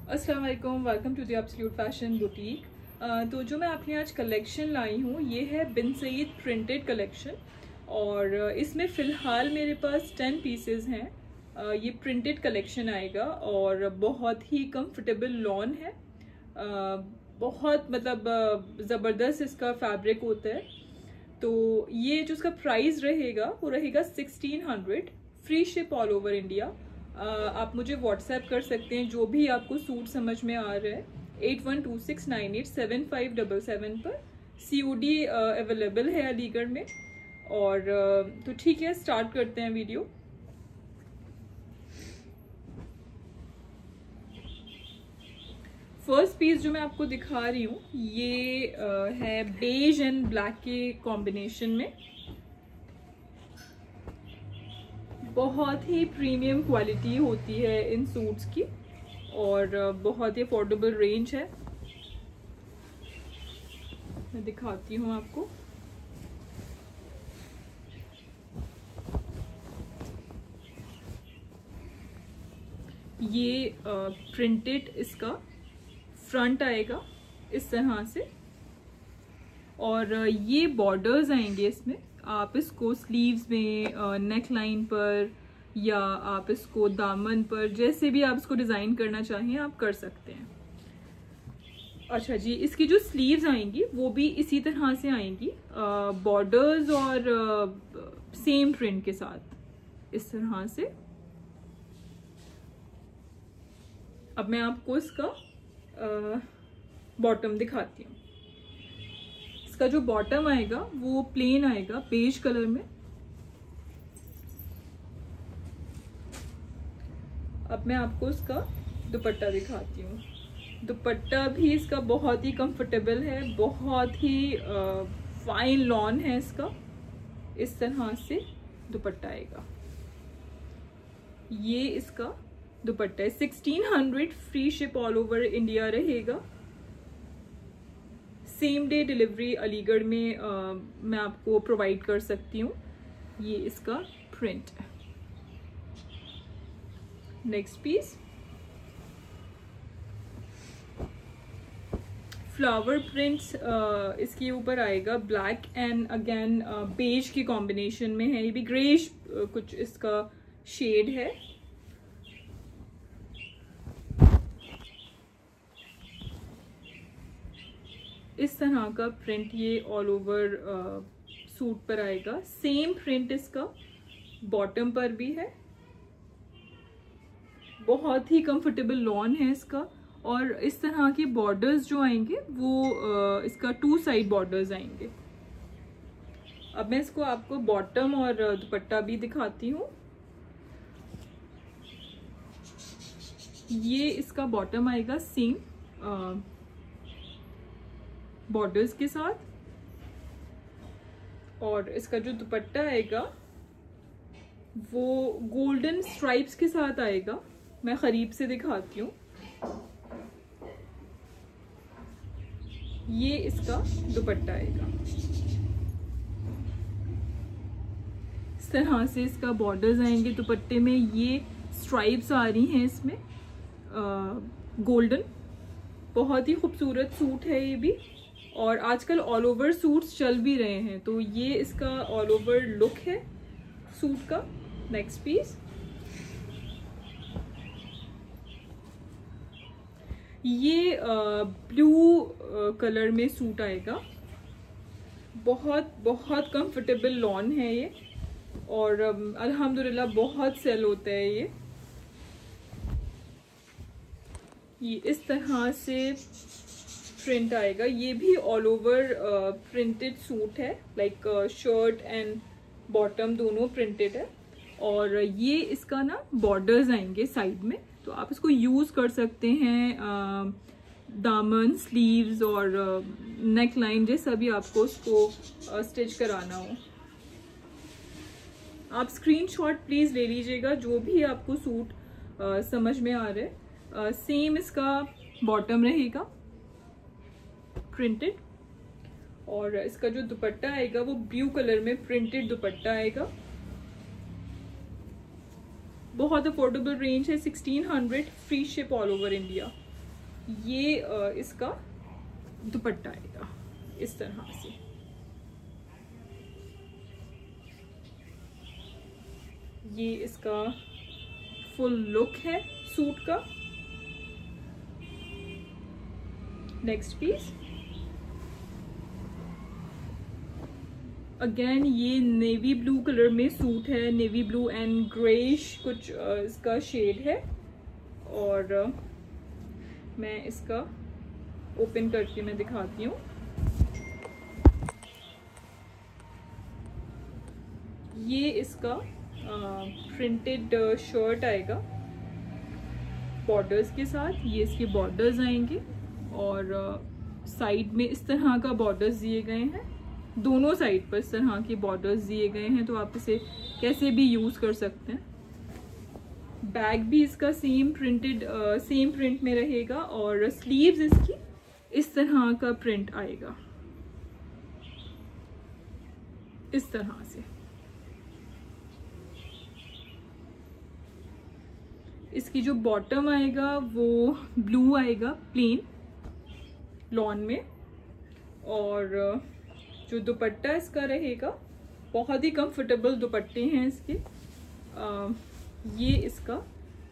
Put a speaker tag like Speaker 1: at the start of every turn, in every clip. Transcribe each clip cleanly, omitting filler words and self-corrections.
Speaker 1: अस्सलाम वालेकुम, welcome to the absolute fashion boutique. तो जो मैं अपनी आज कलेक्शन लाई हूँ ये है बिन सईद प्रिंटेड कलेक्शन और इसमें फ़िलहाल मेरे पास 10 पीसेस हैं। ये प्रिंटेड कलेक्शन आएगा और बहुत ही कंफर्टेबल लॉन है। बहुत मतलब ज़बरदस्त इसका फैब्रिक होता है। तो ये जो इसका प्राइस रहेगा वो रहेगा 1600, free ship all over India. आप मुझे व्हाट्सएप कर सकते हैं जो भी आपको सूट समझ में आ रहा है 8126987577 पर। COD अवेलेबल है अलीगढ़ में। और तो ठीक है, स्टार्ट करते हैं वीडियो। फर्स्ट पीस जो मैं आपको दिखा रही हूँ ये है बेज एंड ब्लैक के कॉम्बिनेशन में। बहुत ही प्रीमियम क्वालिटी होती है इन सूट्स की और बहुत ही अफोर्डेबल रेंज है। मैं दिखाती हूँ आपको। ये प्रिंटेड इसका फ्रंट आएगा इस तरह से और ये बॉर्डर्स आएंगे इसमें। आप इसको स्लीव्स में, नेक लाइन पर या आप इसको दामन पर, जैसे भी आप इसको डिज़ाइन करना चाहें आप कर सकते हैं। अच्छा जी, इसकी जो स्लीव्स आएंगी वो भी इसी तरह से आएंगी, बॉर्डर्स और सेम प्रिंट के साथ इस तरह से। अब मैं आपको इसका बॉटम दिखाती हूँ। इसका जो बॉटम आएगा वो प्लेन आएगा बेज कलर में। अब मैं आपको इसका दुपट्टा दिखाती हूँ। दुपट्टा भी इसका बहुत ही कंफर्टेबल है, बहुत ही फाइन लॉन है इसका। इस तरह से दुपट्टा आएगा। ये इसका दुपट्टा है। 1600, free ship all over India रहेगा। सेम डे डिलीवरी अलीगढ़ में मैं आपको प्रोवाइड कर सकती हूँ। ये इसका प्रिंट है। नेक्स्ट पीस फ्लावर प्रिंट्स इसके ऊपर आएगा। ब्लैक एंड अगेन बेज की कॉम्बिनेशन में है। ये भी ग्रेश कुछ इसका शेड है। इस तरह का प्रिंट ये ऑल ओवर सूट पर आएगा। सेम प्रिंट इसका बॉटम पर भी है। बहुत ही कंफर्टेबल लॉन है इसका और इस तरह के बॉर्डर्स जो आएंगे वो इसका 2 साइड बॉर्डर्स आएंगे। अब मैं इसको आपको बॉटम और दुपट्टा भी दिखाती हूँ। ये इसका बॉटम आएगा सेम बॉर्डर्स के साथ और इसका जो दुपट्टा आएगा वो गोल्डन स्ट्राइप्स के साथ आएगा। मैं करीब से दिखाती हूँ। ये इसका दुपट्टा आएगा। इस तरह से इसका बॉर्डर्स आएंगे दुपट्टे में। ये स्ट्राइप्स आ रही हैं इसमें गोल्डन। बहुत ही खूबसूरत सूट है ये भी और आजकल ऑल ओवर सूट्स चल भी रहे हैं, तो ये इसका ऑल ओवर लुक है सूट का। नेक्स्ट पीस ये ब्लू कलर में सूट आएगा। बहुत बहुत कंफर्टेबल लॉन है ये और अल्हम्दुलिल्लाह बहुत सेल होता है ये इस तरह से प्रिंट आएगा। ये भी ऑल ओवर प्रिंटेड सूट है, लाइक शर्ट एंड बॉटम दोनों प्रिंटेड है और ये इसका ना बॉर्डर्स आएंगे साइड में, तो आप इसको यूज कर सकते हैं दामन, स्लीव्स और नेक लाइन जैसा भी आपको उसको स्टिच कराना हो। आप स्क्रीनशॉट प्लीज ले लीजिएगा जो भी आपको सूट समझ में आ रहा है। सेम इसका बॉटम रहेगा प्रिंटेड और इसका जो दुपट्टा आएगा वो ब्लू कलर में प्रिंटेड दुपट्टा आएगा। बहुत अफोर्डेबल रेंज है, 1600, free ship all over India. ये इसका दुपट्टा आएगा इस तरह से। ये इसका फुल लुक है सूट का। नेक्स्ट पीस, अगेन ये नेवी ब्लू कलर में सूट है, नेवी ब्लू एंड ग्रेइश कुछ इसका शेड है। और मैं इसका ओपन करके मैं दिखाती हूँ। ये इसका प्रिंटेड शर्ट आएगा बॉर्डर्स के साथ। ये इसके बॉर्डर्स आएंगे और साइड में इस तरह का बॉर्डर्स दिए गए हैं, दोनों साइड पर इस तरह के बॉर्डर्स दिए गए हैं, तो आप इसे कैसे भी यूज कर सकते हैं। बैग भी इसका सेम प्रिंट में रहेगा और स्लीव्स इसकी इस तरह का प्रिंट आएगा, इस तरह से। इसकी जो बॉटम आएगा वो ब्लू आएगा प्लेन लॉन में, और जो दुपट्टा इसका रहेगा, बहुत ही कंफर्टेबल दुपट्टे हैं इसके। ये इसका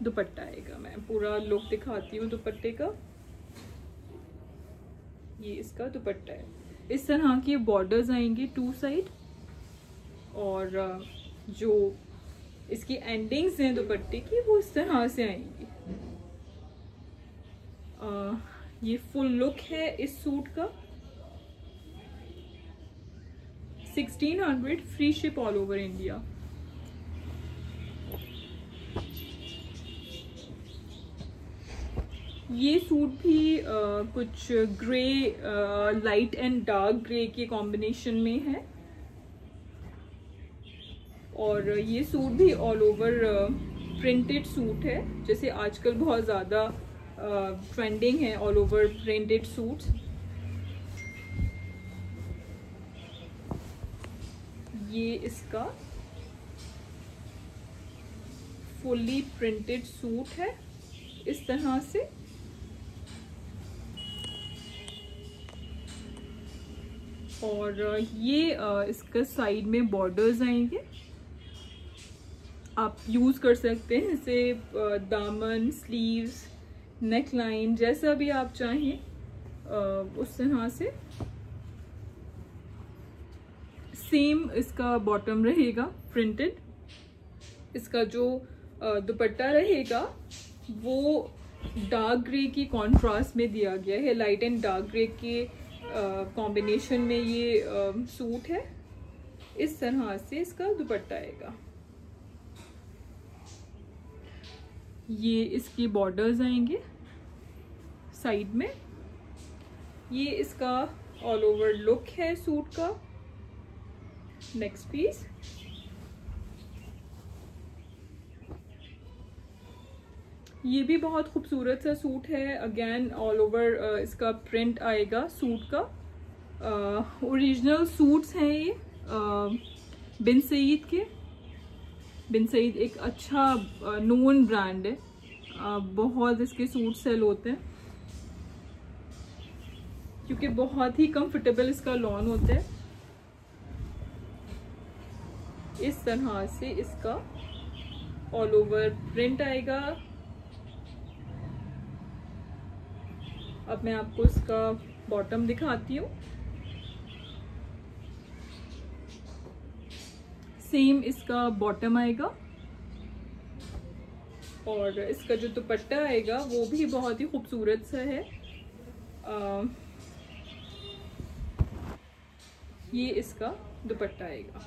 Speaker 1: दुपट्टा आएगा। मैं पूरा लुक दिखाती हूँ दुपट्टे का। ये इसका दुपट्टा है। इस तरह के बॉर्डर्स आएंगे टू साइड, और जो इसकी एंडिंग्स हैं दुपट्टे की वो इस तरह से आएंगी। ये फुल लुक है इस सूट का। 1600 free ship all over India. ये सूट भी कुछ grey, light and dark grey के कॉम्बिनेशन में है, और ये सूट भी ऑल ओवर प्रिंटेड सूट है, जैसे आजकल बहुत ज़्यादा ट्रेंडिंग है ऑल ओवर प्रिंटेड सूट्स। ये इसका फुल्ली प्रिंटेड सूट है इस तरह से। और ये इसका साइड में बॉर्डर्स आएंगे, आप यूज कर सकते हैं इसे दामन, स्लीव्स, नेक लाइन, जैसा भी आप चाहें उस तरह से। सेम इसका बॉटम रहेगा प्रिंटेड। इसका जो दुपट्टा रहेगा वो डार्क ग्रे की कॉन्ट्रास्ट में दिया गया है, लाइट एंड डार्क ग्रे के कॉम्बिनेशन में ये सूट है। इस तरह से इसका दुपट्टा आएगा। ये इसकी बॉर्डर्स आएंगे साइड में। ये इसका ऑल ओवर लुक है सूट का। नेक्स्ट पीस, ये भी बहुत खूबसूरत सा सूट है। अगेन ऑल ओवर इसका प्रिंट आएगा सूट का। ओरिजिनल सूट्स हैं ये बिन सईद के। बिन सईद एक अच्छा नोन ब्रांड है, बहुत इसके सूट सेल होते हैं क्योंकि बहुत ही कंफर्टेबल इसका लॉन होता है। इस तरह से इसका ऑल ओवर प्रिंट आएगा। अब मैं आपको इसका बॉटम दिखाती हूँ। सेम इसका बॉटम आएगा, और इसका जो दुपट्टा आएगा वो भी बहुत ही खूबसूरत सा है। ये इसका दुपट्टा आएगा।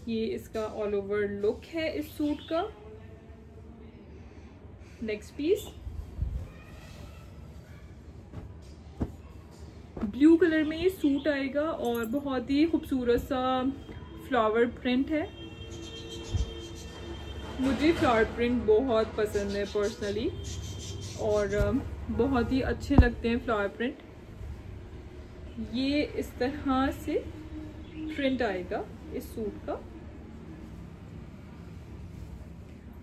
Speaker 1: ये इसका ऑल ओवर लुक है इस सूट का। नेक्स्ट पीस, ब्लू कलर में ये सूट आएगा और बहुत ही खूबसूरत सा फ्लावर प्रिंट है। मुझे फ्लावर प्रिंट बहुत पसंद है पर्सनली, और बहुत ही अच्छे लगते हैं फ्लावर प्रिंट। ये इस तरह से प्रिंट आएगा इस सूट का।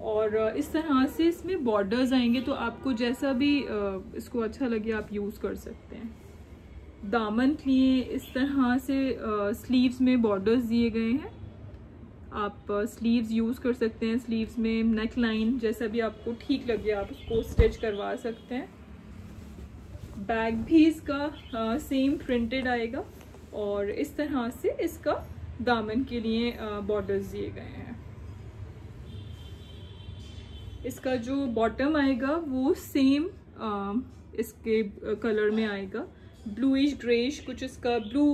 Speaker 1: और इस तरह से इसमें बॉर्डर्स आएंगे, तो आपको जैसा भी इसको अच्छा लगे आप यूज़ कर सकते हैं। दामन के लिए इस तरह से स्लीव्स में बॉर्डर्स दिए गए हैं, आप स्लीव्स यूज़ कर सकते हैं। स्लीव्स में नेक लाइन जैसा भी आपको ठीक लगे आप उसको स्टिच करवा सकते हैं। बैक भी इसका सेम प्रिंटेड आएगा और इस तरह से इसका दामन के लिए बॉर्डर्स दिए गए हैं। इसका जो बॉटम आएगा वो सेम इसके कलर में आएगा, ब्लूइश ग्रेइश कुछ इसका ब्लू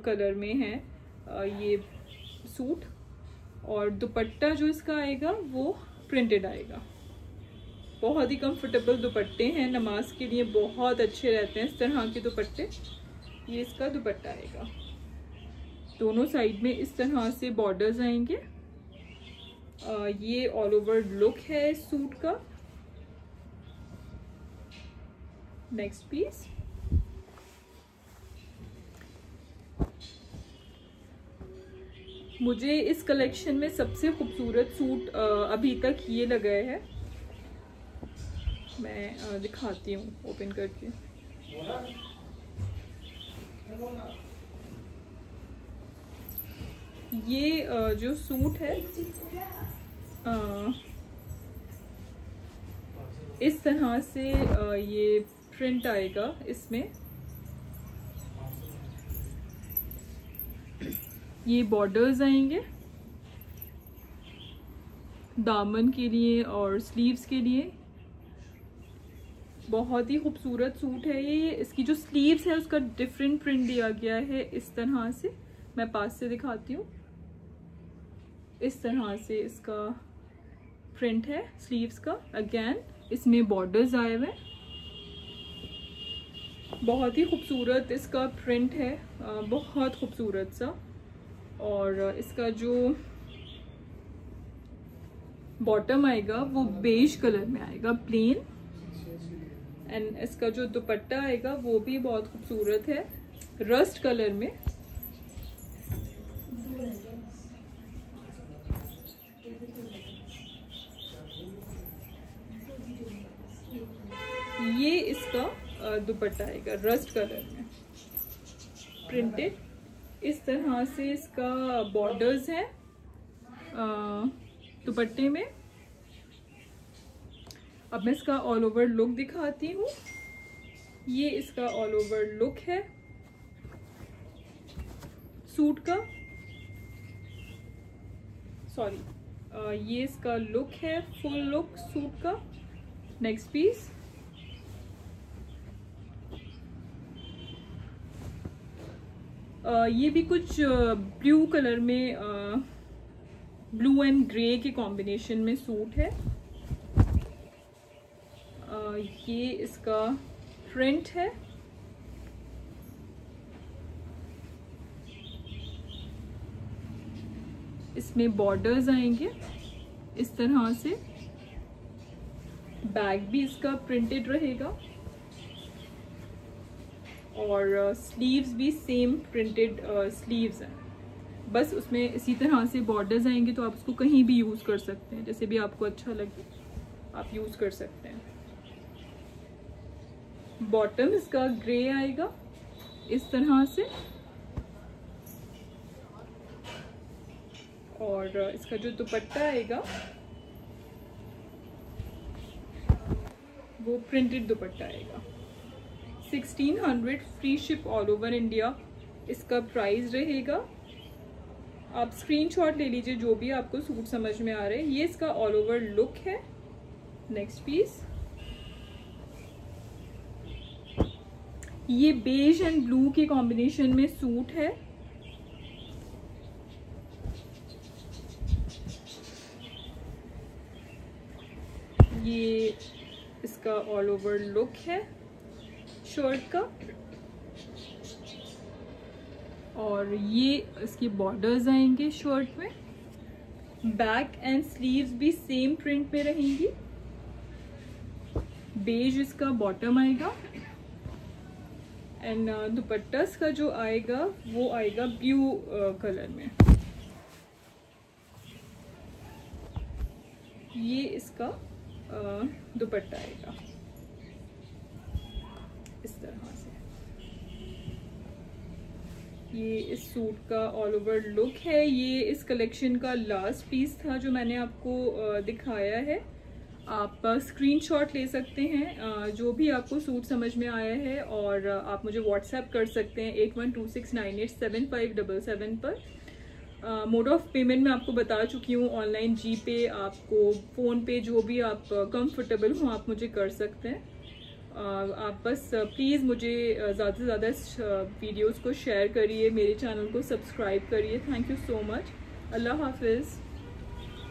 Speaker 1: कलर में है ये सूट। और दुपट्टा जो इसका आएगा वो प्रिंटेड आएगा। बहुत ही कंफर्टेबल दुपट्टे हैं, नमाज के लिए बहुत अच्छे रहते हैं इस तरह के दुपट्टे। ये इसका दुपट्टा आएगा, दोनों साइड में इस तरह से बॉर्डर्स आएंगे। ये ऑल ओवर लुक है इस सूट का। नेक्स्ट पीस, मुझे इस कलेक्शन में सबसे खूबसूरत सूट अभी तक ये लगा है। मैं दिखाती हूँ ओपन करके। ये जो सूट है इस तरह से ये प्रिंट आएगा इसमें। ये बॉर्डर्स आएंगे दामन के लिए और स्लीव्स के लिए। बहुत ही खूबसूरत सूट है ये। इसकी जो स्लीव्स है उसका डिफरेंट प्रिंट दिया गया है इस तरह से। मैं पास से दिखाती हूँ। इस तरह से इसका प्रिंट है स्लीव्स का। अगेन इसमें बॉर्डर्स आए हुए। बहुत ही खूबसूरत इसका प्रिंट है, बहुत खूबसूरत सा। और इसका जो बॉटम आएगा वो बेज कलर में आएगा, प्लेन। एंड इसका जो दुपट्टा आएगा वो भी बहुत खूबसूरत है, रस्ट कलर में। ये इसका दुपट्टा आएगा रस्ट कलर में प्रिंटेड। इस तरह से इसका बॉर्डर्स हैं दुपट्टे में। अब मैं इसका ऑल ओवर लुक दिखाती हूँ। ये इसका ऑल ओवर लुक है सूट का। ये इसका लुक है, फुल लुक सूट का। नेक्स्ट पीस, ये भी कुछ ब्लू कलर में, ब्लू एंड ग्रे के कॉम्बिनेशन में सूट है। ये इसका प्रिंट है। इसमें बॉर्डर्स आएंगे इस तरह से। बैक भी इसका प्रिंटेड रहेगा और स्लीव्स भी सेम प्रिंटेड स्लीव्स हैं। बस उसमें इसी तरह से बॉर्डर्स आएंगे, तो आप उसको कहीं भी यूज़ कर सकते हैं, जैसे भी आपको अच्छा लगे आप यूज़ कर सकते हैं। बॉटम इसका ग्रे आएगा इस तरह से। और इसका जो दुपट्टा आएगा वो प्रिंटेड दुपट्टा आएगा। 1600 free ship all over India इसका प्राइस रहेगा। आप स्क्रीनशॉट ले लीजिए जो भी आपको सूट समझ में आ रहे हैं। ये इसका ऑल ओवर लुक है। नेक्स्ट पीस, ये बेज एंड ब्लू के कॉम्बिनेशन में सूट है। ये इसका ऑल ओवर लुक है शर्ट का। और ये इसकी बॉर्डर्स आएंगे शर्ट में। बैक एंड स्लीव्स भी सेम प्रिंट में रहेंगी। बेज इसका बॉटम आएगा एंड दुपट्टा का जो आएगा वो आएगा ब्लू कलर में। ये इसका दुपट्टा आएगा इस तरह से। ये इस सूट का ऑल ओवर लुक है। ये इस कलेक्शन का लास्ट पीस था जो मैंने आपको दिखाया है। आप स्क्रीनशॉट ले सकते हैं जो भी आपको सूट समझ में आया है, और आप मुझे व्हाट्सएप कर सकते हैं 8126987577 पर। मोड ऑफ पेमेंट मैं आपको बता चुकी हूँ, ऑनलाइन, जी पे, आपको फ़ोन पे, जो भी आप कंफर्टेबल हो आप मुझे कर सकते हैं। आप बस प्लीज़ मुझे ज़्यादा से ज़्यादा इस वीडियोज़ को शेयर करिए, मेरे चैनल को सब्सक्राइब करिए। Thank you so much. अल्लाह हाफिज़।